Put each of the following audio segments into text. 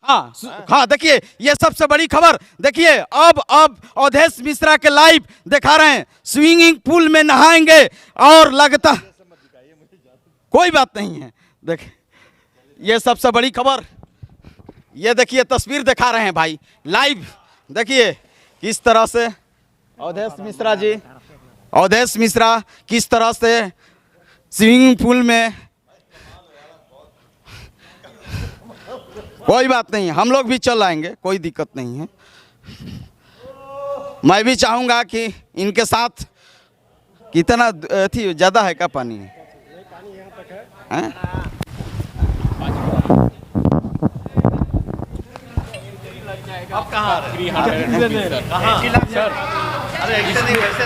हाँ हाँ, देखिए ये सबसे बड़ी खबर। देखिए अब अवधेश मिश्रा के लाइव दिखा रहे हैं, स्विमिंग पूल में नहाएंगे और लगता कोई बात नहीं है। देखिए ये सबसे बड़ी खबर, ये देखिए तस्वीर दिखा रहे हैं भाई लाइव। देखिए किस तरह से अवधेश मिश्रा किस तरह से स्विमिंग पूल में। कोई बात नहीं, हम लोग भी चल आएंगे, कोई दिक्कत नहीं है। मैं भी चाहूँगा कि इनके साथ कितना थी ज़्यादा है क्या पानी है? आप कहाँ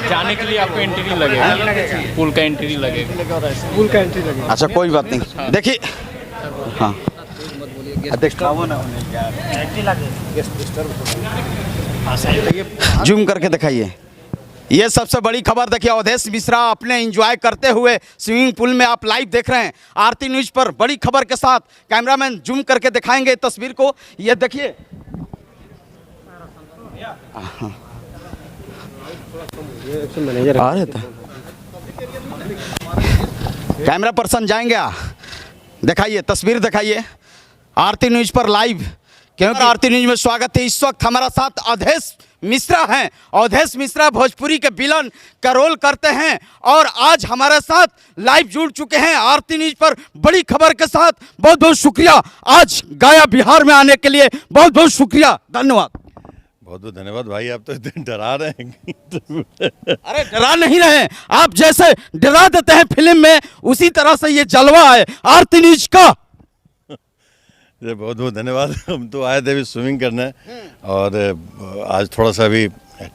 जाने के लिए आपको एंट्री लगेगा, पुल का एंट्री लगेगा। अच्छा कोई बात नहीं। देखिए हाँ जूम करके दिखाइए। ये सबसे बड़ी खबर देखिए, अवधेश मिश्रा अपने एंजॉय करते हुए स्विमिंग पूल में आप लाइव देख रहे हैं आरती न्यूज़ पर। बड़ी खबर के साथ कैमरामैन जूम करके दिखाएंगे तस्वीर को। ये देखिए आ रहे थे कैमरा पर्सन जाएंगे, दिखाइए तस्वीर दिखाइए आरती न्यूज़ पर लाइव, क्योंकि आरती न्यूज़ में स्वागत है। इस वक्त हमारा साथ अवधेश मिश्रा हैं। अवधेश मिश्रा भोजपुरी के विलन का रोल करते हैं और आज हमारे साथ लाइव जुड़ चुके हैं आरती न्यूज़ पर बड़ी खबर के साथ। बहुत बहुत शुक्रिया, आज गया बिहार में आने के लिए बहुत बहुत शुक्रिया, धन्यवाद। बहुत बहुत धन्यवाद भाई, आप तो इतने डरा रहे हैं। अरे डरा नहीं रहे, आप जैसे डरा देते हैं फिल्म में उसी तरह से ये जलवा है आरती न्यूज़ का। बहुत बहुत धन्यवाद। हम तो आए थे अभी स्विमिंग करने और आज थोड़ा सा अभी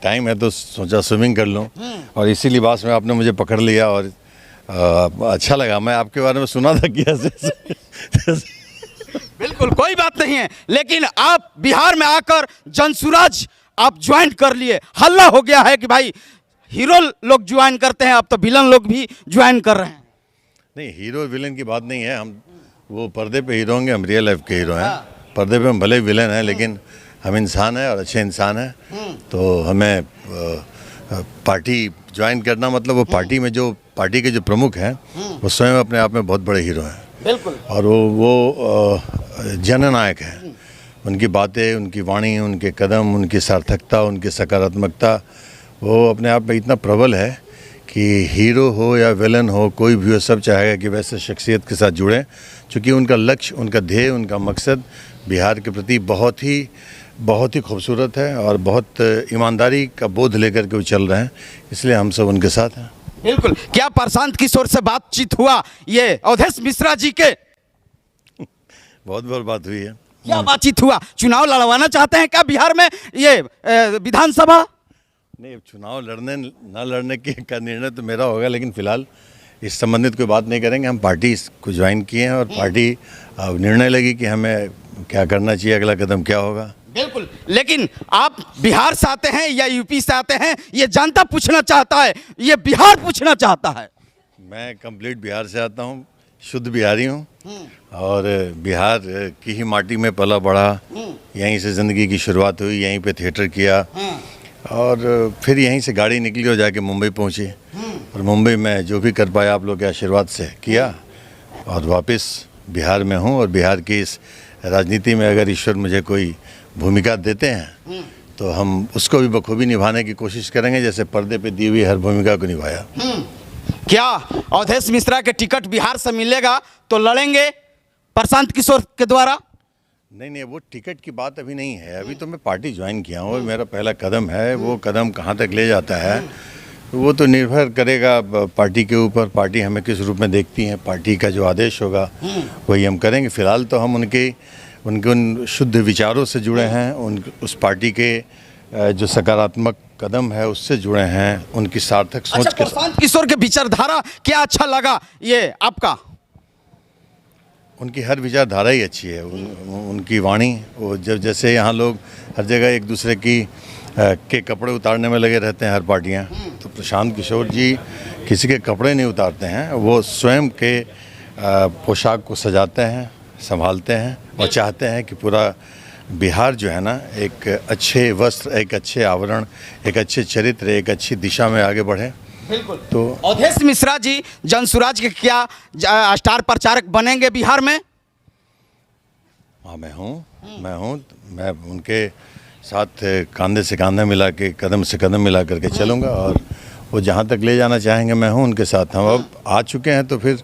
टाइम है तो सोचा स्विमिंग कर लूं और इसी लिबास में आपने मुझे पकड़ लिया और अच्छा लगा। मैं आपके बारे में सुना था कि ऐसे बिल्कुल कोई बात नहीं है, लेकिन आप बिहार में आकर जनसुराज आप ज्वाइन कर लिए। हल्ला हो गया है कि भाई हीरो लोग ज्वाइन करते हैं, अब तो विलन लोग भी ज्वाइन कर रहे हैं। नहीं, हीरो विलन की बात नहीं है। हम वो पर्दे पे हीरो होंगे, हम रियल लाइफ के हीरो हैं। पर्दे पे हम भले विलन हैं लेकिन हम इंसान हैं और अच्छे इंसान हैं। तो हमें पार्टी ज्वाइन करना मतलब वो पार्टी में जो पार्टी के जो प्रमुख हैं वो स्वयं अपने आप में बहुत बड़े हीरो हैं। बिल्कुल। और वो जननायक हैं। उनकी बातें, उनकी वाणी, उनके कदम, उनकी सार्थकता, उनकी सकारात्मकता वो अपने आप में इतना प्रबल है कि हीरो हो या विलन हो, कोई भी हो, सब चाहेगा कि वैसे शख्सियत के साथ जुड़ें, क्योंकि उनका लक्ष्य, उनका ध्येय, उनका मकसद बिहार के प्रति बहुत ही खूबसूरत है और बहुत ईमानदारी का बोध लेकर के वो चल रहे हैं। इसलिए हम सब उनके साथ हैं। बिल्कुल। क्या प्रशांत किशोर से बातचीत हुआ ये अवधेश मिश्रा जी के? बहुत बात हुई है। क्या बातचीत हुआ? चुनाव लड़वाना चाहते हैं क्या बिहार में ये विधानसभा? नहीं, चुनाव लड़ने ना लड़ने का निर्णय तो मेरा होगा, लेकिन फिलहाल इस संबंधित कोई बात नहीं करेंगे। हम पार्टी को ज्वाइन किए हैं और पार्टी अब निर्णय लेगी कि हमें क्या करना चाहिए, अगला कदम क्या होगा। बिल्कुल। लेकिन आप बिहार से आते हैं या यूपी से आते हैं, ये जनता पूछना चाहता है, ये बिहार पूछना चाहता है। मैं कंप्लीट बिहार से आता हूँ, शुद्ध बिहारी हूँ और बिहार की ही माटी में पला बढ़ा। यहीं से ज़िंदगी की शुरुआत हुई, यहीं पे थिएटर किया और फिर यहीं से गाड़ी निकली और जाके मुंबई पहुंची और मुंबई में जो भी कर पाया आप लोग के आशीर्वाद से किया और वापस बिहार में हूं। और बिहार की इस राजनीति में अगर ईश्वर मुझे कोई भूमिका देते हैं तो हम उसको भी बखूबी निभाने की कोशिश करेंगे, जैसे पर्दे पे दी हुई हर भूमिका को निभाया। क्या अवधेश मिश्रा के टिकट बिहार से मिलेगा तो लड़ेंगे प्रशांत किशोर के द्वारा? नहीं, वो टिकट की बात अभी नहीं है। अभी तो मैं पार्टी ज्वाइन किया हूँ, मेरा पहला कदम है। वो कदम कहाँ तक ले जाता है वो तो निर्भर करेगा पार्टी के ऊपर। पार्टी हमें किस रूप में देखती है, पार्टी का जो आदेश होगा वही हम करेंगे। फिलहाल तो हम उनके उन शुद्ध विचारों से जुड़े हैं, उस पार्टी के जो सकारात्मक कदम है उससे जुड़े हैं, उनकी सार्थक सोच के। प्रशांत किशोर के विचारधारा क्या अच्छा लगा ये आपका? उनकी हर विचारधारा ही अच्छी है। उनकी वाणी, वो जब जैसे यहाँ लोग हर जगह एक दूसरे के कपड़े उतारने में लगे रहते हैं हर पार्टियाँ, तो प्रशांत किशोर जी किसी के कपड़े नहीं उतारते हैं। वो स्वयं के पोशाक को सजाते हैं, संभालते हैं और चाहते हैं कि पूरा बिहार जो है ना, एक अच्छे वस्त्र, एक अच्छे आवरण, एक अच्छे चरित्र, एक अच्छी दिशा में आगे बढ़े। बिल्कुल। तो अवधेश मिश्रा जी जनसुराज के क्या स्टार प्रचारक बनेंगे बिहार में? हाँ, मैं हूँ। मैं उनके साथ कंधे से कंधा मिला के, कदम से कदम मिला करके चलूँगा, और वो जहाँ तक ले जाना चाहेंगे मैं हूँ उनके साथ। हम अब आ चुके हैं तो फिर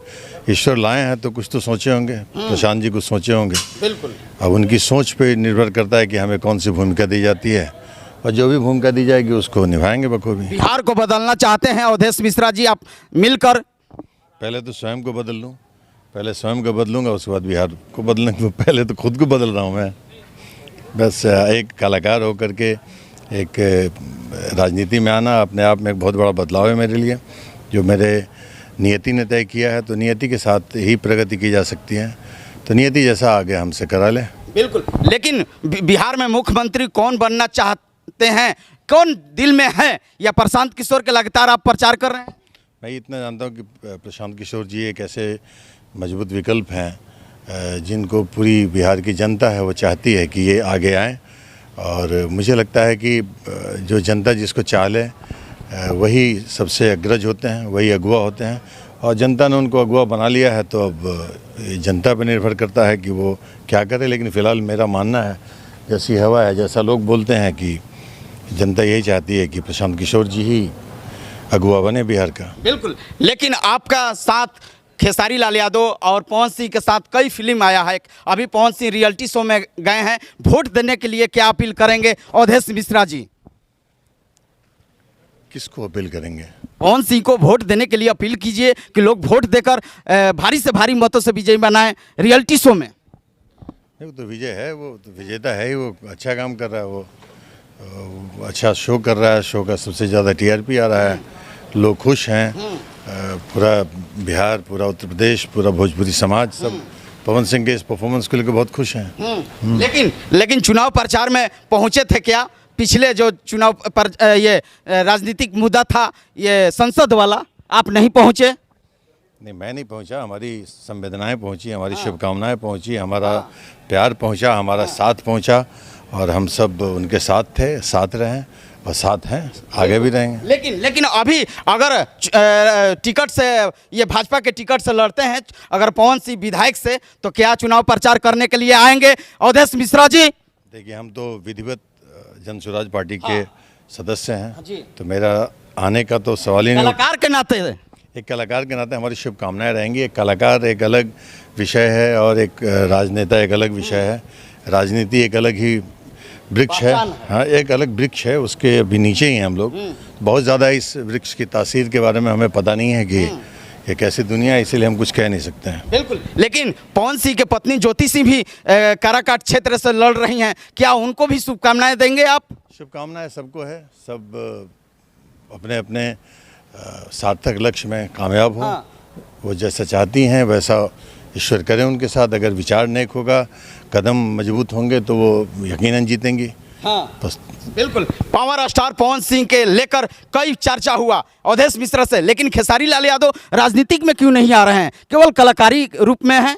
ईश्वर लाए हैं तो कुछ तो सोचे होंगे, प्रशांत जी कुछ सोचे होंगे। बिल्कुल। अब उनकी सोच पे निर्भर करता है कि हमें कौन सी भूमिका दी जाती है, और जो भी भूमिका दी जाएगी उसको निभाएंगे बखूबी। बिहार को बदलना चाहते हैं अवधेश मिश्रा जी, आप मिलकर? पहले तो स्वयं को बदल लूँ, पहले स्वयं को बदलूंगा, उसके बाद बिहार को बदलने को, पहले तो खुद को बदल रहा हूँ मैं। बस एक कलाकार होकर के एक राजनीति में आना अपने आप में एक बहुत बड़ा बदलाव है मेरे लिए, जो मेरे नियति ने तय किया है। तो नियति के साथ ही प्रगति की जा सकती है, तो नियति जैसा आगे हमसे करा ले। बिल्कुल। लेकिन बिहार में मुख्यमंत्री कौन बनना चाहते हैं, कौन दिल में है, या प्रशांत किशोर के लगातार आप प्रचार कर रहे हैं? मैं इतना जानता हूँ कि प्रशांत किशोर जी एक ऐसे मजबूत विकल्प हैं जिनको पूरी बिहार की जनता है वो चाहती है कि ये आगे आएँ, और मुझे लगता है कि जो जनता जिसको चाह ले वही सबसे अग्रज होते हैं, वही अगुवा होते हैं, और जनता ने उनको अगुवा बना लिया है। तो अब जनता पर निर्भर करता है कि वो क्या करे। लेकिन फ़िलहाल मेरा मानना है, जैसी हवा है, जैसा लोग बोलते हैं, कि जनता यही चाहती है कि प्रशांत किशोर जी ही अगुवा बने बिहार का। बिल्कुल। लेकिन आपका साथ खेसारी लाल यादव और पवन सिंह के साथ कई फिल्म आया है, अभी पवन सिंह रियलिटी शो में गए हैं, वोट देने के लिए क्या अपील करेंगे अवधेश मिश्रा जी? किसको अपील करेंगे? पवन सिंह को वोट देने के लिए अपील कीजिए कि लोग वोट देकर भारी से भारी मतों से विजयी बनाएं रियलिटी शो में। वो तो विजय है, वो तो विजेता है ही, वो अच्छा काम कर रहा है, वो अच्छा शो कर रहा है, शो का सबसे ज़्यादा TRP आ रहा है, लोग खुश हैं। पूरा बिहार, पूरा उत्तर प्रदेश, पूरा भोजपुरी समाज सब पवन सिंह के इस परफॉर्मेंस को लेकर बहुत खुश हैं। लेकिन चुनाव प्रचार में पहुंचे थे क्या? पिछले जो चुनाव पर ये राजनीतिक मुद्दा था, ये संसद वाला, आप नहीं पहुंचे? नहीं, मैं नहीं पहुंचा, हमारी संवेदनाएं पहुंची, हमारी शुभकामनाएं पहुंची, हमारा प्यार पहुंचा, हमारा साथ पहुंचा, और हम सब उनके साथ थे, साथ रहे और साथ हैं, आगे भी रहेंगे। लेकिन अभी अगर टिकट से, ये भाजपा के टिकट से लड़ते हैं, अगर पवन सिंह विधायक से, तो क्या चुनाव प्रचार करने के लिए आएंगे अवधेश मिश्रा जी? देखिए, हम तो विधिवत जनसुराज पार्टी के सदस्य हैं, जी। तो मेरा आने का तो सवाल ही नहीं। कलाकार के नाते एक कलाकार के नाते हमारी शुभकामनाएं रहेंगी। एक कलाकार एक अलग विषय है, और एक राजनेता एक अलग विषय है। राजनीति एक अलग ही वृक्ष है, हाँ, एक अलग वृक्ष है, उसके अभी नीचे ही हैं हम लोग। बहुत ज़्यादा इस वृक्ष की तासीर के बारे में हमें पता नहीं है कि ये कैसी दुनिया है, इसीलिए हम कुछ कह नहीं सकते हैं। बिल्कुल। लेकिन पवन सिंह के पत्नी ज्योति सिंह भी काराकाट क्षेत्र से लड़ रही हैं, क्या उनको भी शुभकामनाएं देंगे आप? शुभकामनाएं सबको है, सब अपने अपने सार्थक लक्ष्य में कामयाब हो। वो जैसा चाहती हैं वैसा ईश्वर करे उनके साथ। अगर विचार नेक होगा, कदम मजबूत होंगे, तो वो यकीनन जीतेंगी। हाँ, बस। बिल्कुल। पावर स्टार पवन सिंह के लेकर कई चर्चा हुआ अवधेश मिश्रा से, लेकिन खेसारी लाल यादव राजनीतिक में क्यों नहीं आ रहे हैं, केवल कलाकारी रूप में हैं?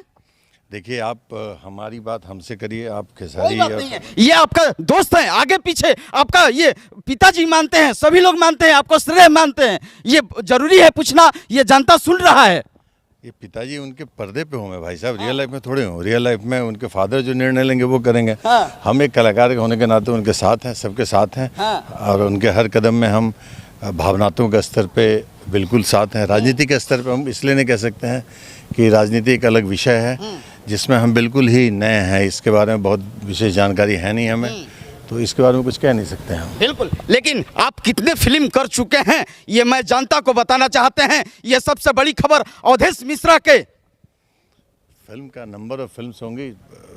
देखिए, आप हमारी बात हमसे करिए, आप कोई खेसारी बात नहीं है, ये आपका दोस्त है, आगे पीछे आपका ये पिताजी मानते हैं, सभी लोग मानते हैं, आपको श्रेय मानते हैं, ये जरूरी है पूछना, ये जनता सुन रहा है। ये पिताजी उनके पर्दे पे हूँ मैं भाई साहब, रियल लाइफ में थोड़े हूँ। रियल लाइफ में उनके फादर जो निर्णय लेंगे वो करेंगे। हम एक कलाकार होने के नाते उनके साथ हैं, सबके साथ हैं, और उनके हर कदम में हम भावनात्मक स्तर पे बिल्कुल साथ हैं। राजनीति के स्तर पे हम इसलिए नहीं कह सकते हैं कि राजनीति एक अलग विषय है जिसमें हम बिल्कुल ही नए हैं, इसके बारे में बहुत विशेष जानकारी है नहीं हमें, तो इसके बारे में कुछ कह नहीं सकते हैं। बिल्कुल। लेकिन आप कितने फिल्म कर चुके हैं, ये मैं जनता को बताना चाहते हैं, ये सबसे बड़ी खबर अवधेश मिश्रा के। फिल्म का नंबर ऑफ फिल्म्स होंगी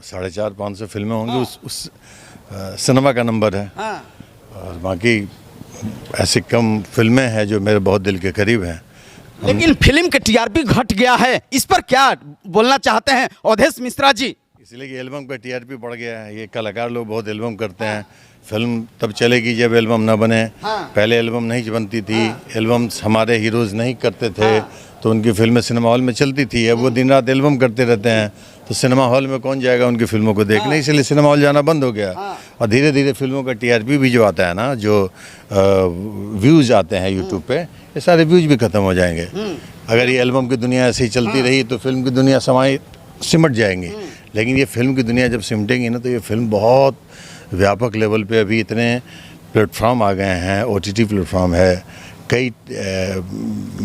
450-500 फिल्में होंगी, उस सिनेमा का नंबर है। और बाकी ऐसी कम फिल्में हैं जो मेरे बहुत दिल के करीब हैं। लेकिन फिल्म के TRP घट गया है, इस पर क्या बोलना चाहते हैं अवधेश मिश्रा जी? इसलिए कि एल्बम का TRP बढ़ गया है। ये कलाकार लोग बहुत एल्बम करते हैं, फिल्म तब चलेगी जब एल्बम ना बने। पहले एल्बम नहीं बनती थी, एल्बम्स हमारे हीरोज़ नहीं करते थे, तो उनकी फिल्में सिनेमा हॉल में चलती थी। अब वो दिन रात एल्बम करते रहते हैं, तो सिनेमा हॉल में कौन जाएगा उनकी फिल्मों को देखने, इसलिए सिनेमा हॉल जाना बंद हो गया। और धीरे धीरे फिल्मों का टीआरपी भी जो आता है ना, जो व्यूज़ आते हैं यूट्यूब पे, ये सारे व्यूज़ भी ख़त्म हो जाएंगे। अगर ये एल्बम की दुनिया ऐसे ही चलती रही तो फिल्म की दुनिया सिमट जाएंगी। लेकिन ये फिल्म की दुनिया जब सिमटेंगी ना, तो ये फिल्म बहुत व्यापक लेवल पे अभी इतने प्लेटफॉर्म आ गए हैं, ओटीटी प्लेटफॉर्म है, कई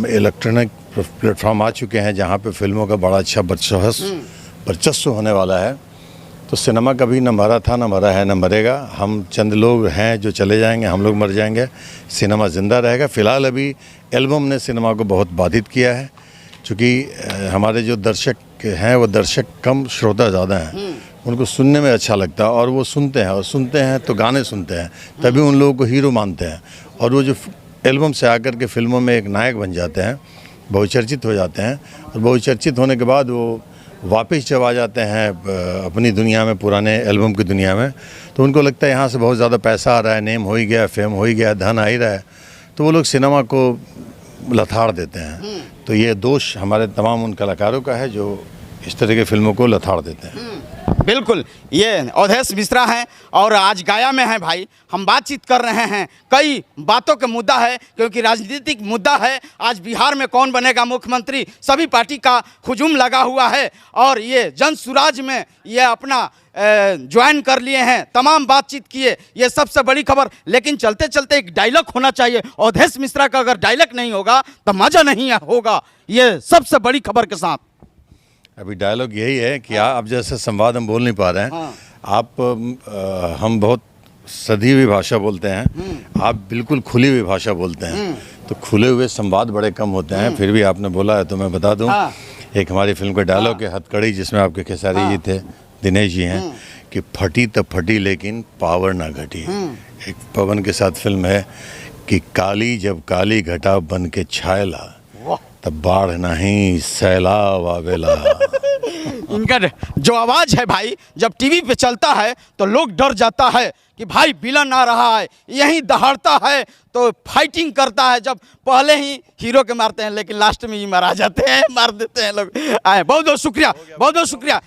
इलेक्ट्रॉनिक प्लेटफॉर्म आ चुके हैं जहाँ पे फिल्मों का बड़ा अच्छा वर्चस्व होने वाला है। तो सिनेमा कभी न मरा था, न मरा है, न मरेगा। हम चंद लोग हैं जो चले जाएंगे, हम लोग मर जाएंगे, सिनेमा ज़िंदा रहेगा। फ़िलहाल अभी एल्बम ने सिनेमा को बहुत बाधित किया है, क्योंकि हमारे जो दर्शक हैं वो दर्शक कम, श्रोता ज़्यादा हैं। उनको सुनने में अच्छा लगता है और वो सुनते हैं, और सुनते हैं तो गाने सुनते हैं, तभी उन लोगों को हीरो मानते हैं। और वो जो एल्बम से आकर के फिल्मों में एक नायक बन जाते हैं, बहुचर्चित हो जाते हैं, और बहुचर्चित होने के बाद वो वापस जब आ जाते हैं अपनी दुनिया में, पुराने एल्बम की दुनिया में, तो उनको लगता है यहाँ से बहुत ज़्यादा पैसा आ रहा है, नेम हो ही गया, फेम हो ही गया, धन आ ही रहा है, तो वो लोग सिनेमा को लथाड़ देते हैं। तो ये दोष हमारे तमाम उन कलाकारों का है जो इस तरह की फिल्मों को लथाड़ देते हैं। बिल्कुल, ये अवधेश मिश्रा हैं और आज गया में हैं भाई। हम बातचीत कर रहे हैं, कई बातों का मुद्दा है, क्योंकि राजनीतिक मुद्दा है। आज बिहार में कौन बनेगा मुख्यमंत्री, सभी पार्टी का हुजूम लगा हुआ है, और ये जन सुराज में ये अपना ज्वाइन कर लिए हैं, तमाम बातचीत किए, ये सबसे बड़ी खबर। लेकिन चलते चलते एक डायलॉग होना चाहिए, अवधेश मिश्रा का अगर डायलॉग नहीं होगा तो मज़ा नहीं होगा, ये सबसे बड़ी खबर के साथ। अभी डायलॉग यही है कि आप जैसे संवाद हम बोल नहीं पा रहे हैं, हम बहुत सधी हुई भाषा बोलते हैं, आप बिल्कुल खुली हुई भाषा बोलते हैं, तो खुले हुए संवाद बड़े कम होते हैं। फिर भी आपने बोला है तो मैं बता दूं, एक हमारी फिल्म का डायलॉग है हथकड़ी, जिसमें आपके खेसारी जी थे, दिनेश जी हैं, कि फटी तब फटी लेकिन पावर ना घटी। एक पवन के साथ फिल्म है कि काली जब काली घटा बन के छायला, तब बाढ़ नहीं सैलाब आवेला। इनका जो आवाज़ है भाई, जब टीवी पे चलता है तो लोग डर जाता है कि भाई विलन आ रहा है, यहीं दहाड़ता है तो फाइटिंग करता है। जब पहले ही हीरो के मारते हैं, लेकिन लास्ट में ही मारा जाते हैं, मार देते हैं लोग। आए, बहुत बहुत शुक्रिया, बहुत बहुत शुक्रिया।